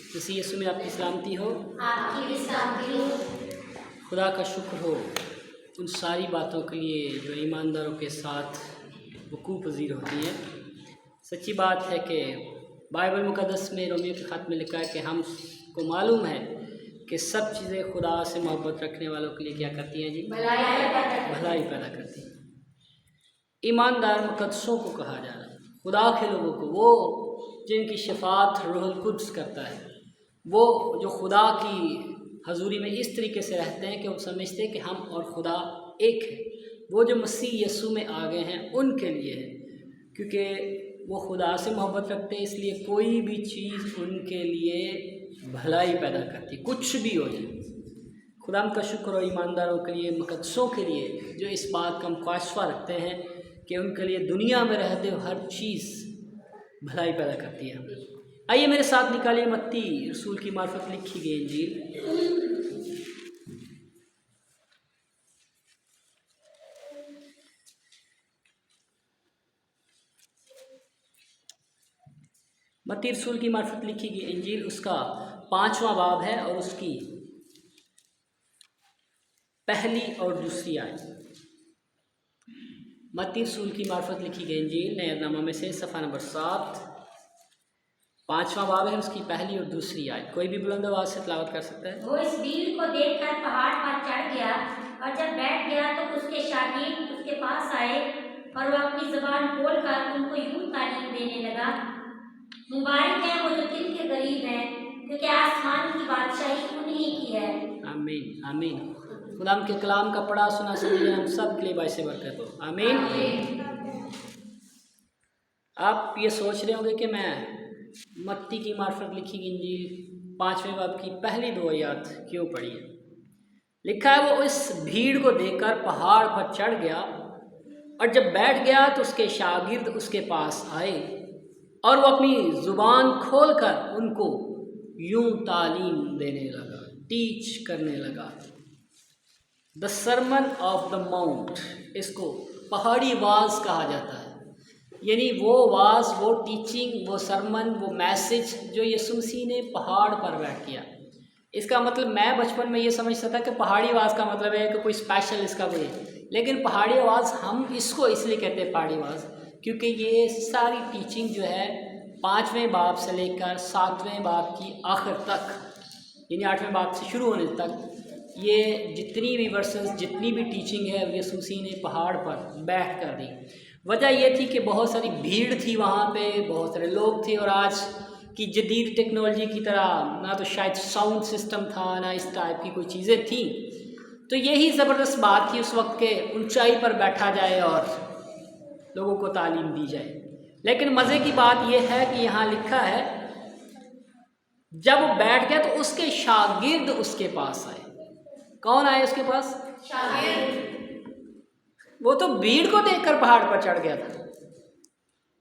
مسیح یسوع میں آپ کی سلامتی ہو۔ آپ کی بھی سلامتی ہو۔ خدا کا شکر ہو ان ساری باتوں کے لیے جو ایمانداروں کے ساتھ وقوع پذیر ہوتی ہیں۔ سچی بات ہے کہ بائبل مقدس میں رومیو کے خط میں لکھا ہے کہ ہم کو معلوم ہے کہ سب چیزیں خدا سے محبت رکھنے والوں کے لیے کیا کرتی ہیں جی؟ بھلائی پیدا کرتی ہیں۔ ایماندار مقدسوں کو کہا جا رہا ہے، خدا کے لوگوں کو، وہ جن کی شفاعت روح القدس کرتا ہے، وہ جو خدا کی حضوری میں اس طریقے سے رہتے ہیں کہ وہ سمجھتے ہیں کہ ہم اور خدا ایک ہے۔ وہ جو مسیح یسوع میں آ گئے ہیں ان کے لیے ہے، کیونکہ وہ خدا سے محبت رکھتے ہیں، اس لیے کوئی بھی چیز ان کے لیے بھلائی پیدا کرتی ہے، کچھ بھی ہو جائے۔ خدا کا شکر ہو ایمانداروں کے لیے، مقدسوں کے لیے جو اس بات کا مقاصفہ رکھتے ہیں کہ ان کے لیے دنیا میں رہتے ہوئے ہر چیز بھلائی پیدا کرتی ہے۔ آئیے میرے ساتھ نکالیے متی رسول کی معرفت لکھی گئی انجیل، متی رسول کی معرفت لکھی گئی انجیل، اس کا 5واں باب ہے اور اس کی پہلی اور دوسری آیت۔ متی رسول کی معرفت لکھی گئی انجیل نیا نامہ میں سے صفحہ نمبر 7، 5واں باب ہے، اس کی پہلی اور دوسری آیت۔ کوئی بھی بلند آواز سے تلاوت کر سکتا ہے؟ وہ اس بھیڑ کو دیکھ کر پہاڑ پر چڑھ گیا، اور جب بیٹھ گیا تو اس کے شاگرد اس کے پاس آئے، اور وہ اپنی زبان کھول کر ان کو یوں تعلیم دینے لگا: مبارک ہیں وہ جو دل کے غریب ہیں، کیونکہ آسمان کی بادشاہی انہی کی ہے۔ آمین آمین۔ خدا کے کلام کا پڑھا سنا سمجھنا ہم سب کے لیے باعث برکت ہو۔ آمین۔ آپ یہ سوچ رہے ہوں گے کہ میں متی کی معرفت لکھی گئی انجیل 5ویں باب کی پہلی 2 آیات کیوں پڑھی ہے؟ لکھا ہے وہ اس بھیڑ کو دیکھ کر پہاڑ پر چڑھ گیا، اور جب بیٹھ گیا تو اس کے شاگرد اس کے پاس آئے، اور وہ اپنی زبان کھول کر ان کو یوں تعلیم دینے لگا، ٹیچ کرنے لگا۔ دا سرمن آف دا ماؤنٹ، اس کو پہاڑی واز کہا جاتا ہے، یعنی وہ واز، وہ ٹیچنگ، وہ سرمن، وہ میسج جو یسوع مسیح نے پہاڑ پر بیٹھ کیا۔ اس کا مطلب میں بچپن میں یہ سمجھتا تھا کہ پہاڑی واز کا مطلب ہے کہ کوئی اسپیشل اس کا کوئی ہے، لیکن پہاڑی آواز ہم اس کو اس لیے کہتے ہیں پہاڑی آواز کیونکہ یہ ساری ٹیچنگ جو ہے 5ویں باب سے لے کر 7ویں باب کی آخر تک، یعنی 8ویں باب سے شروع ہونے تک، یہ جتنی بھی ورسز، جتنی بھی ٹیچنگ ہے یسوع مسیح نے پہاڑ پر بیٹھ کر دی۔ وجہ یہ تھی کہ بہت ساری بھیڑ تھی وہاں پہ، بہت سارے لوگ تھے، اور آج کی جدید ٹیکنالوجی کی طرح نہ تو شاید ساؤنڈ سسٹم تھا، نہ اس ٹائپ کی کوئی چیزیں تھیں، تو یہی زبردست بات تھی اس وقت کہ اونچائی پر بیٹھا جائے اور لوگوں کو تعلیم دی جائے۔ لیکن مزے کی بات یہ ہے کہ یہاں لکھا ہے جب وہ بیٹھ گیا تو اس کے شاگرد اس کے پاس آئے۔ کون آئے اس کے پاس؟ شاگرد۔ وہ تو بھیڑ کو دیکھ کر پہاڑ پر چڑھ گیا تھا،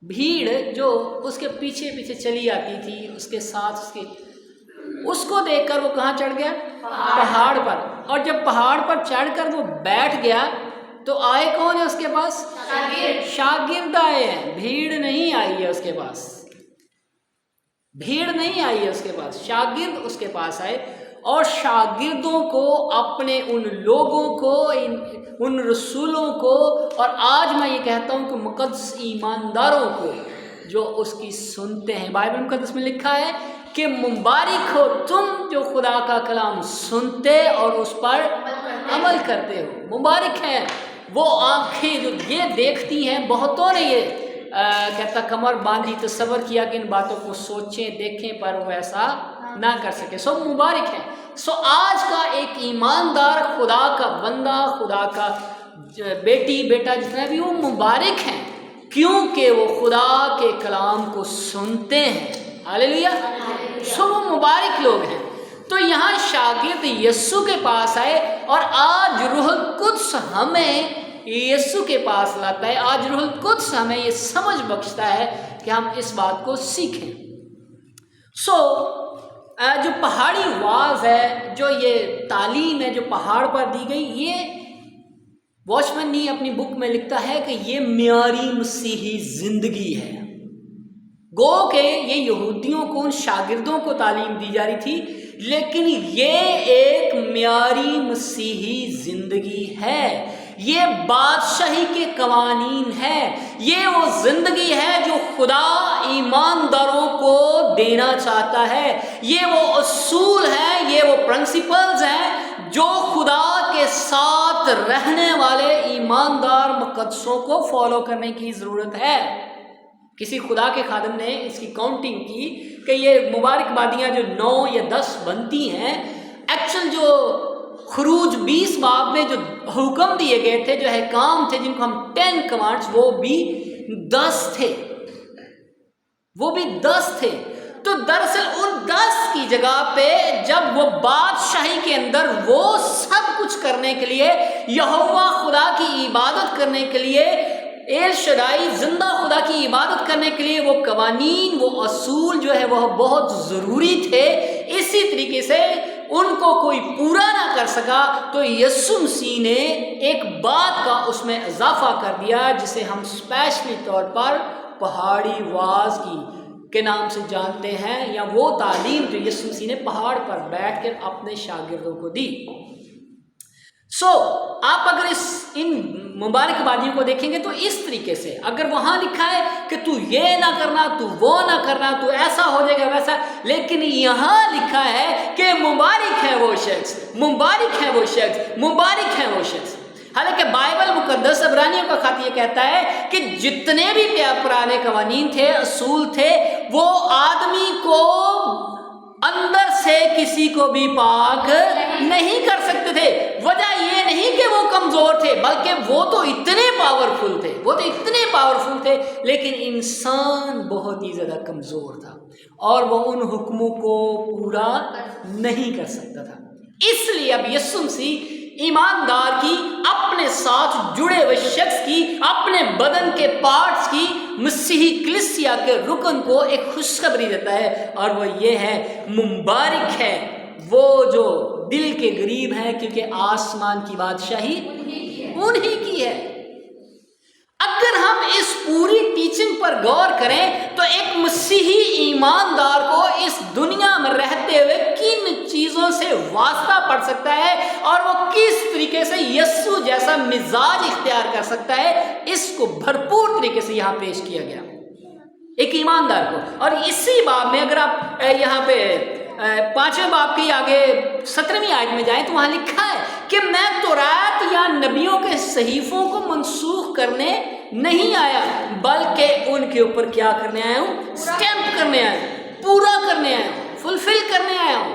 بھیڑ جو اس کے پیچھے پیچھے چلی آتی تھی، اس کے ساتھ اس کو دیکھ کر وہ کہاں چڑھ گیا؟ پہاڑ پر۔ اور جب پہاڑ پر چڑھ کر وہ بیٹھ گیا تو آئے کون ہے اس کے پاس؟ شاگرد آئے ہیں، بھیڑ نہیں آئی ہے اس کے پاس، بھیڑ نہیں آئی ہے اس کے پاس، شاگرد اس کے پاس آئے، اور شاگردوں کو، اپنے ان لوگوں کو، ان رسولوں کو، اور آج میں یہ کہتا ہوں کہ مقدس ایمانداروں کو جو اس کی سنتے ہیں۔ بائبل مقدس میں لکھا ہے کہ مبارک ہو تم جو خدا کا کلام سنتے اور اس پر عمل کرتے ہو۔ مبارک ہے وہ آنکھیں جو یہ دیکھتی ہیں۔ بہتوں نے یہ کہتا کمر باندھی، تصور کیا کہ ان باتوں کو سوچیں دیکھیں پر وہ ایسا نہ کر سکے، سو مبارک ہے۔ سو آج کا ایک ایماندار، خدا کا بندہ، خدا کا بیٹی بیٹا جتنا بھی، وہ مبارک ہیں کیونکہ وہ خدا کے کلام کو سنتے ہیں۔ ہاللیلویا۔ سو وہ مبارک لوگ ہیں۔ تو یہاں شاگرد یسوع کے پاس آئے، اور آج روح القدس ہمیں یسوع کے پاس لاتا ہے، آج روح القدس ہمیں یہ سمجھ بخشتا ہے کہ ہم اس بات کو سیکھیں۔ جو پہاڑی واز ہے، جو یہ تعلیم ہے جو پہاڑ پر دی گئی، یہ واچ مین نی اپنی بک میں لکھتا ہے کہ یہ معیاری مسیحی زندگی ہے۔ گو کہ یہ یہودیوں کو، ان شاگردوں کو تعلیم دی جا رہی تھی، لیکن یہ ایک معیاری مسیحی زندگی ہے، یہ بادشاہی کے قوانین ہے، یہ وہ زندگی ہے جو خدا ایمانداروں کو دینا چاہتا ہے، یہ وہ اصول ہیں، یہ وہ پرنسپلز ہیں جو خدا کے ساتھ رہنے والے ایماندار مقدسوں کو فالو کرنے کی ضرورت ہے۔ کسی خدا کے خادم نے اس کی کاؤنٹنگ کی کہ یہ مبارک بادیاں جو 9 یا 10 بنتی ہیں، ایکچوئل جو خروج 20 باب میں جو حکم دیے گئے تھے، جو احکام تھے، جن کو ہم 10 کمانڈز، وہ بھی 10 تھے، وہ بھی 10 تھے۔ تو دراصل ان 10 کی جگہ پہ جب وہ بادشاہی کے اندر وہ سب کچھ کرنے کے لیے، یہوہ خدا کی عبادت کرنے کے لیے، ایل شدائی زندہ خدا کی عبادت کرنے کے لیے وہ قوانین، وہ اصول جو ہے وہ بہت ضروری تھے، اسی طریقے سے ان کو کوئی پورا نہ کر سکا تو یسوع مسیح نے ایک بات کا اس میں اضافہ کر دیا، جسے ہم اسپیشلی طور پر پہاڑی واز کے نام سے جانتے ہیں، یا وہ تعلیم جو یسوع مسیح نے پہاڑ پر بیٹھ کر اپنے شاگردوں کو دی۔ آپ اگر ان مبارک بادیوں کو دیکھیں گے تو اس طریقے سے، اگر وہاں لکھا ہے کہ تو یہ نہ کرنا، تو وہ نہ کرنا، تو ایسا ہو جائے گا ویسا، لیکن یہاں لکھا ہے کہ مبارک ہے وہ شخص، مبارک ہے وہ شخص، مبارک ہے وہ شخص۔ حالانکہ بائبل مقدس عبرانیوں کا خط یہ کہتا ہے کہ جتنے بھی پرانے قوانین تھے، اصول تھے، وہ آدمی کو اندر سے کسی کو بھی پاک نہیں کر سکتے تھے۔ وجہ یہ نہیں کہ وہ کمزور تھے، بلکہ وہ تو اتنے پاورفل تھے، وہ تو اتنے پاورفل تھے، لیکن انسان بہت ہی زیادہ کمزور تھا اور وہ ان حکموں کو پورا نہیں کر سکتا تھا۔ اس لیے اب یسوع مسیح ایماندار کی، اپنے ساتھ جڑے ہوئے شخص کی، اپنے بدن کے پارٹس کی، مسیحی کلیسیا کے رکن کو ایک خوشخبری دیتا ہے، اور وہ یہ ہے، مبارک ہے وہ جو دل کے غریب ہیں، کیونکہ آسمان کی بادشاہی انہی کی ہے۔ اگر ہم اس پوری ٹیچنگ پر غور کریں تو ایک مسیحی ایماندار کو اس دنیا میں رہتے ہوئے کن چیزوں سے واسطہ پڑ سکتا ہے، اور وہ کس طریقے سے یسوع جیسا مزاج اختیار کر سکتا ہے، اس کو بھرپور طریقے سے یہاں پیش کیا گیا ایک ایماندار کو۔ اور اسی باب میں اگر آپ یہاں پہ 5ویں باب کے آگے 17ویں آیت میں جائیں تو وہاں لکھا ہے کہ میں تورات یا نبیوں کے صحیفوں کو منسوخ کرنے نہیں آیا، بلکہ ان کے اوپر کیا کرنے آیا ہوں؟ اسٹیمپ کرنے آیا ہوں، پورا کرنے آیا ہوں، فلفل کرنے آیا ہوں،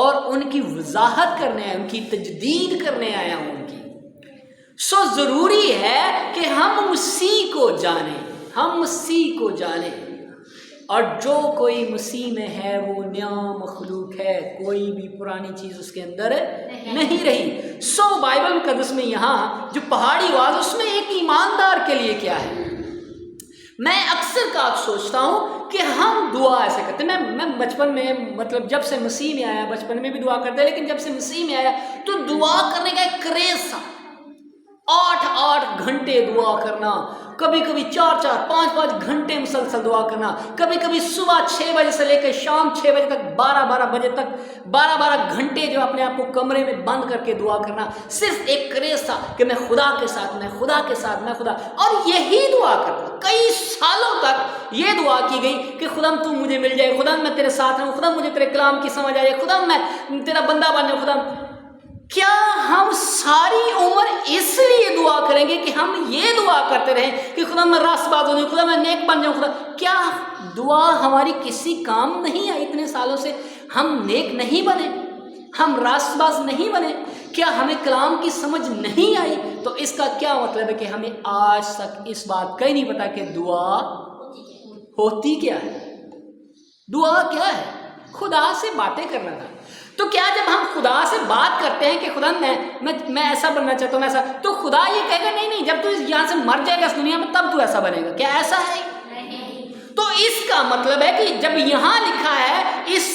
اور ان کی وضاحت کرنے آیا ہوں، ان کی تجدید کرنے آیا ہوں ان کی۔ ضروری ہے کہ ہم مسیح کو جانیں، ہم مسیح کو جانیں، اور جو کوئی مسیح میں ہے وہ نیا مخلوق ہے، کوئی بھی پرانی چیز اس کے اندر نہیں رہی۔ بائبل مقدس میں یہاں جو پہاڑی واز، اس میں ایک ایماندار کے لیے کیا ہے؟ میں اکثر کا سوچتا ہوں کہ ہم دعا ایسے کرتے ہیں، میں بچپن میں، مطلب جب سے مسیح میں آیا، بچپن میں بھی دعا کرتے ہیں، لیکن جب سے مسیح میں آیا تو دعا کرنے کا ایک کریز تھا، 8 گھنٹے دعا کرنا، کبھی کبھی 4 5 گھنٹے مسلسل دعا کرنا، کبھی کبھی صبح 6 بجے سے لے کے شام 6 بجے تک، 12 بجے تک 12 گھنٹے جو اپنے آپ کو کمرے میں بند کر کے دعا کرنا، صرف ایک کریز تھا کہ میں خدا کے ساتھ، میں خدا کے ساتھ، میں خدا، اور یہی دعا کرتا۔ کئی سالوں تک یہ دعا کی گئی کہ خدا تو مجھے مل جائے، خدا میں تیرے ساتھ ہوں، خدا مجھے تیرے کلام کی سمجھ آ جائے، خدا میں تیرا بندہ بن جاؤں۔ خدا، کیا ہم ساری عمر اس لیے دعا کریں گے کہ ہم یہ دعا کرتے رہیں کہ خدا میں راست باز ہو جاؤں، خدا میں نیک بن جاؤں؟ خدا، کیا دعا ہماری کسی کام نہیں آئی؟ اتنے سالوں سے ہم نیک نہیں بنے، ہم راست باز نہیں بنے، کیا ہمیں کلام کی سمجھ نہیں آئی؟ تو اس کا کیا مطلب ہے کہ ہمیں آج تک اس بات کا ہی نہیں پتا کہ دعا ہوتی کیا ہے، دعا کیا ہے؟ خدا سے باتیں کرنا تھا۔ تو کیا جب ہم خدا سے بات کرتے ہیں کہ خدا میں ایسا بننا چاہتا ہوں، میں ایسا، تو خدا یہ کہے گا نہیں جب تو یہاں سے مر جائے گا اس دنیا میں تب تو ایسا بنے گا؟ کیا ایسا ہے؟ تو اس کا مطلب ہے کہ جب یہاں لکھا ہے اس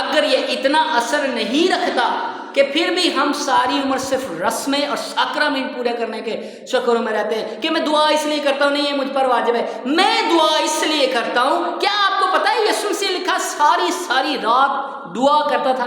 اگر یہ اتنا اثر نہیں رکھتا کہ پھر بھی ہم ساری عمر صرف رسمیں اور ساکرامنٹ پورے کرنے کے شکروں میں رہتے ہیں کہ میں دعا اس لیے کرتا ہوں، نہیں یہ مجھ پر واجب ہے، میں دعا اس لیے کرتا ہوں۔ کیا آپ کو پتہ ہے یسوع سے لکھا ساری رات دعا کرتا تھا؟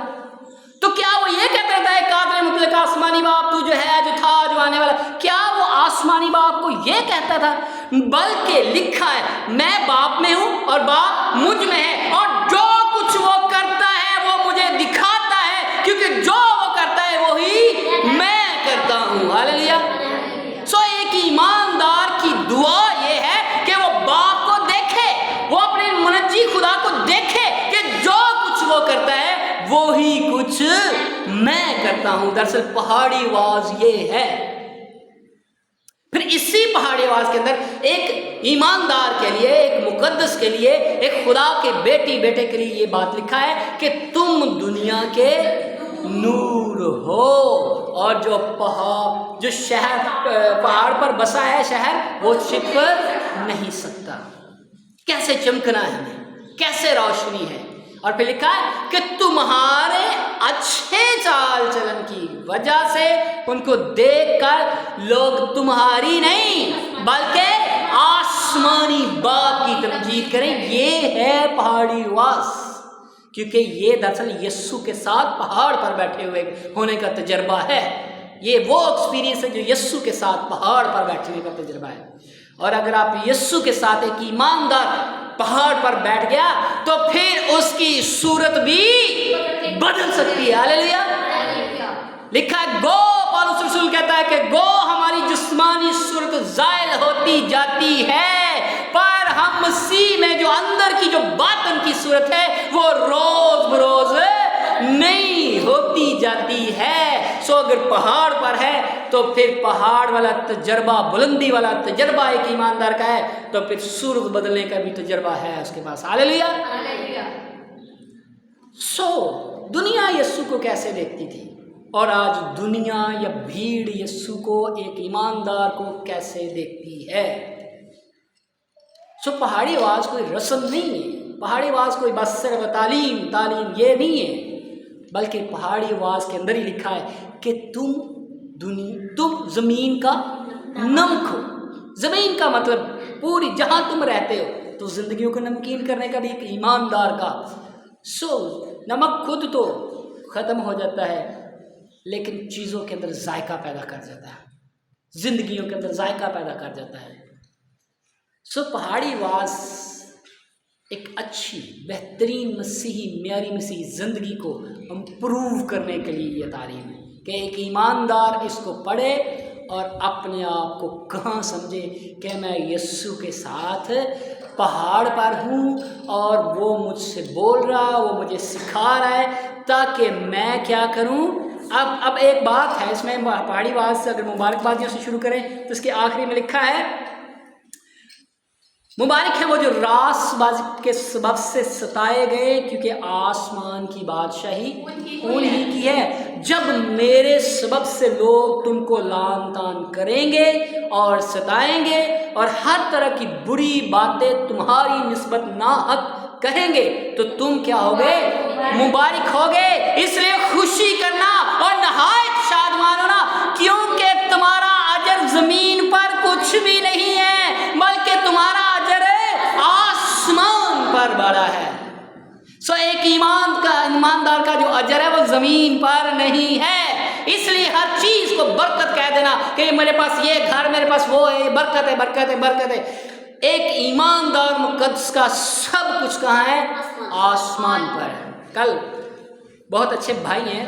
تو کیا وہ یہ کہتا تھا ایک قادر مطلق آسمانی باپ تو جو ہے، جو تھا، جو آنے والا، کیا وہ آسمانی باپ کو یہ کہتا تھا؟ بلکہ لکھا ہے میں باپ میں ہوں اور باپ مجھ میں ہے، اور جو کچھ وہ کرتا ہے وہ مجھے دکھاتا ہے، کیونکہ جو وہ کرتا ہے وہی میں کرتا ہوں۔ ہاللیلویا۔ سو ایک ایماندار کی دعا یہ ہے کہ وہ باپ کو دیکھے، وہ اپنے منجی خدا کو دیکھے کہ جو کچھ وہ کرتا ہے وہی کچھ میں کرتا ہوں۔ دراصل پہاڑی آواز یہ ہے۔ پھر اسی پہاڑی آواز کے اندر ایک ایماندار کے لیے، ایک مقدس کے لیے، ایک خدا کے بیٹے کے لیے یہ بات لکھا ہے کہ تم دنیا کے نور ہو، اور جو شہر پہاڑ پر بسا ہے شہر وہ چھپ نہیں سکتا۔ کیسے چمکنا ہے ہمیں، کیسے روشنی ہے۔ اور پھر لکھا ہے کہ تمہارے اچھے چال چلن کی وجہ سے ان کو دیکھ کر لوگ تمہاری نہیں بلکہ آسمانی باپ کی تمجید کریں۔ یہ ہے پہاڑی آواز، کیونکہ یہ دراصل یسوع کے ساتھ پہاڑ پر بیٹھے ہوئے ہونے کا تجربہ ہے۔ یہ وہ ایکسپیرینس ہے جو یسوع کے ساتھ پہاڑ پر بیٹھنے کا تجربہ ہے۔ اور اگر آپ یسوع کے ساتھ ایک ایماندار پہاڑ پر بیٹھ گیا تو پھر اس کی صورت بھی بدل سکتی ہے۔ ہاللیلویا۔ لکھا ہے گو، پالوس رسول کہتا ہے کہ گو ہماری جسمانی صورت زائل ہوتی جاتی ہے، پر ہم مسیح میں جو اندر کی جو باطن کی صورت ہے وہ روز بروز نہیں ہوتی جاتی ہے۔ سو اگر پہاڑ پر ہے تو پھر پہاڑ والا تجربہ، بلندی والا تجربہ ایک ایماندار کا ہے، تو پھر صورت بدلنے کا بھی تجربہ ہے اس کے پاس۔ ہاللیلویا۔ سو دنیا یسوع کو کیسے دیکھتی تھی، اور آج دنیا یا بھیڑ یسوع کو، ایک ایماندار کو کیسے دیکھتی ہے؟ سو پہاڑی آواز کوئی رسم نہیں ہے، پہاڑی آواز کوئی بس صرف تعلیم یہ نہیں ہے، بلکہ پہاڑی آواز کے اندر ہی لکھا ہے کہ تم زمین کا نمک ہو۔ زمین کا مطلب پوری جہاں تم رہتے ہو، تو زندگیوں کو نمکین کرنے کا بھی ایک ایماندار کا۔ سو نمک خود تو ختم ہو جاتا ہے، لیکن چیزوں کے اندر ذائقہ پیدا کر جاتا ہے، زندگیوں کے اندر ذائقہ پیدا کر جاتا ہے۔ سو پہاڑی آواز ایک اچھی، بہترین مسیحی، معیاری مسیحی زندگی کو امپروو کرنے کے لیے یہ تعلیم ہے کہ ایک ایماندار اس کو پڑھے اور اپنے آپ کو کہاں سمجھے کہ میں یسوع کے ساتھ پہاڑ پر ہوں، اور وہ مجھ سے بول رہا، وہ مجھے سکھا رہا ہے، تاکہ میں کیا کروں۔ اب ایک بات ہے اس میں، پہاڑی آواز سے اگر مبارکبادیوں سے شروع کریں تو اس کے آخری میں لکھا ہے مبارک ہے وہ جو راست بازی کے سبب سے ستائے گئے، کیونکہ آسمان کی بادشاہی انہی کی ہے۔ جب میرے سبب سے لوگ تم کو لعن طعن کریں گے اور ستائیں گے اور ہر طرح کی بری باتیں تمہاری نسبت ناحق کہیں گے، تو تم کیا ہوگے؟ مبارک ہوگے۔ اس لیے خوشی کرنا اور نہایت شادمان ہونا، کیونکہ تمہارا اجر زمین پر کچھ بھی نہیں ہے، بلکہ تمہارا اجر آسمان پر بڑا ہے۔ سو ایک ایماندار کا جو اجر ہے وہ زمین پر نہیں ہے۔ اس لیے ہر چیز کو برکت کہہ دینا کہ میرے پاس یہ گھر، میرے پاس وہ ہے، برکت ہے، برکت ہے، برکت ہے۔ ایک ایماندار مقدس کا سب کچھ کہاں ہے؟ آسمان پر ہے۔ کل بہت اچھے بھائی ہیں،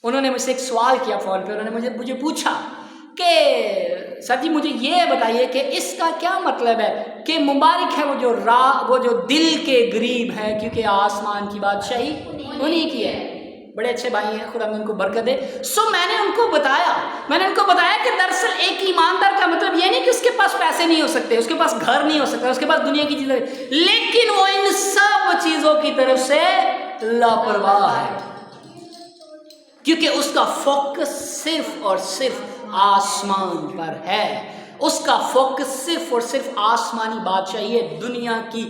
انہوں نے مجھ سے ایک سوال کیا فون پہ، انہوں نے مجھے پوچھا کہ سر جی مجھے یہ بتائیے کہ اس کا کیا مطلب ہے کہ مبارک ہے وہ جو دل کے غریب ہے، کیونکہ آسمان کی بادشاہی انہی کی ہے۔ بڑے اچھے بھائی ہیں، خدا ان کو برکت دے۔ سو میں نے ان کو بتایا کہ دراصل ایک ایماندار کا مطلب یہ نہیں کہ اس کے پاس پیسے نہیں ہو سکتے، اس کے پاس گھر نہیں ہو سکتا، اس کے پاس دنیا کی چیزیں، لیکن وہ ان سب چیزوں کی طرف سے لاپرواہ ہے، کیونکہ اس کا فوکس صرف اور صرف آسمان پر ہے۔ اس کا فوکس صرف اور صرف آسمانی بادشاہی ہے، دنیا کی